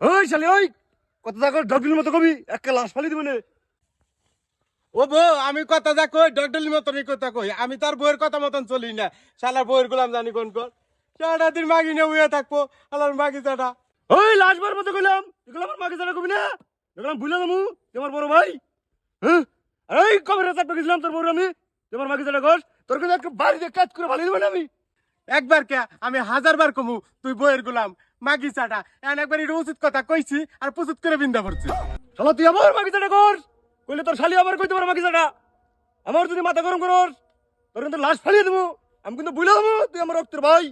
ওই শালি ওই কত টাকা ডগলির মতো কবি একটা লাশ ফালি দিবে না। ও বউ আমি কথা যা কই ডগডলির মতনই কথা কই, আমি তার বউয়ের কথা মতন চলি না। শালার বউয়ের গুলাম জানি কোন কোন সারাটা দিন মাগি নিয়ে উয়ে থাকবো। আলার মাগি চাটা ওই লাশ বার মতো কইলাম, এগুলো আমার মাকে জানা কবি না, এগুলো ভুলে যাবো তোমার বড় ভাই। হ্যাঁ এই কবে রাত গেছিলাম তোর বড় আমি, তোমার মাকে জানা কস তোর কিন্তু একটা বাড়িতে কাজ করে ফালি দিবে না আমি। একবার কে আমি 1000 বার কমু তুই বউয়ের গুলাম মাগি চাটা, এখন একবার এটা উচিত কথা কইছি আর প্রস্তুত করে বিন্দা পড়ছি। শালা তুই আমার মাকে জানা কর, কইলে তোর শালি আবার কইতে পারে মাকে জানা। আমার যদি মাথা গরম করস তোর কিন্তু লাশ ফালিয়ে দেবো, আমি কিন্তু ভুলে যাবো তুই আমার রক্তের ভাই।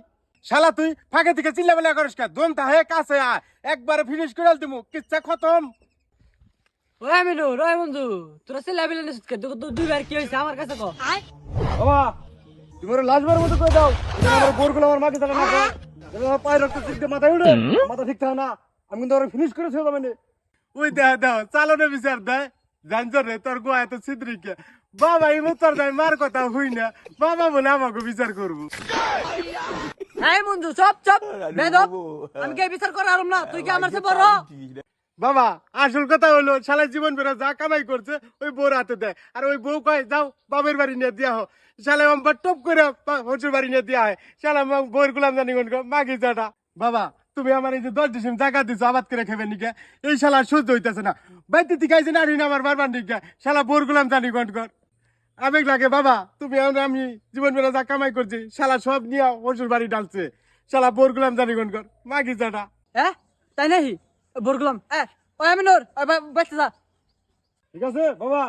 শালা তুই ফাঁকে থেকে চিল্লাবেলা করিস কা, দম তাহে কাছে আয়, একবারে ফিনিশ করে দিমু, কিচ্ছা খতম। ওই আমিনুর, ওই বন্ধু, তোরা চিল্লাবিল্লা নিছিস কে? দুইবার কি হয়েছে আমার কাছে কও। বাবা তুমি ওর লাশ বার মতো করে দাও, এটা আমার বোরগুলো আমার মাকে জানা না কর, আমার পায়ের রক্ত চিকতে মাথায় উঠে মাথা ঠিক থাকে না, আমি কিন্তু ওরা ফিনিশ করে ছেড়ে যাবেন। ওই দেহ দেহ চালনে বিচার দেয় জানছ রে তোর গোয়া এত ছিদ্রিকে। বাবা এই তোর দেয় মার কথা হই না, বাবা বলে আমাকে বিচার করবো। এই বন্ধু চপ চপ বেদব, আমি কি বিচার করার আরম না? তুই কি আমার চেয়ে বড়? বাবা আসল কথা হলো শালা জীবন বেড়া যা কামাই করছে ওই বউর হাতে দেয়, আর ওই বউ কয় যাও বাবের বাড়ি নিয়ে দিয়া হো। শালা আমার টপ করে হজুর বাড়ি নিয়ে দিয়া হয়। শালা বউর গুলাম জানি কোন মাগি যাটা। বাবা তুমি আমার এই যে 10 ডিসেম জায়গা দিছো আবাদ করে খেবে নিকে, এই শালা সহ্য হইতেছে না। বাইতে থেকে আইছে নারী না আমার বারবার নিকে, শালা বউর গুলাম জানি কোন কর আবেগ লাগে। বাবা তুমি আমি জীবন বেড়া যা কামাই করছি শালা সব নিয়ে হজুর বাড়ি ডালছে, শালা বউর গুলাম জানি কোন কর মাগি যাটা। তাই নাহি বরগুলাম। ওই আমিনুর, ওই বেঁচে যা। ঠিক আছে বাবা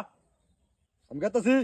আমি গেতেছি।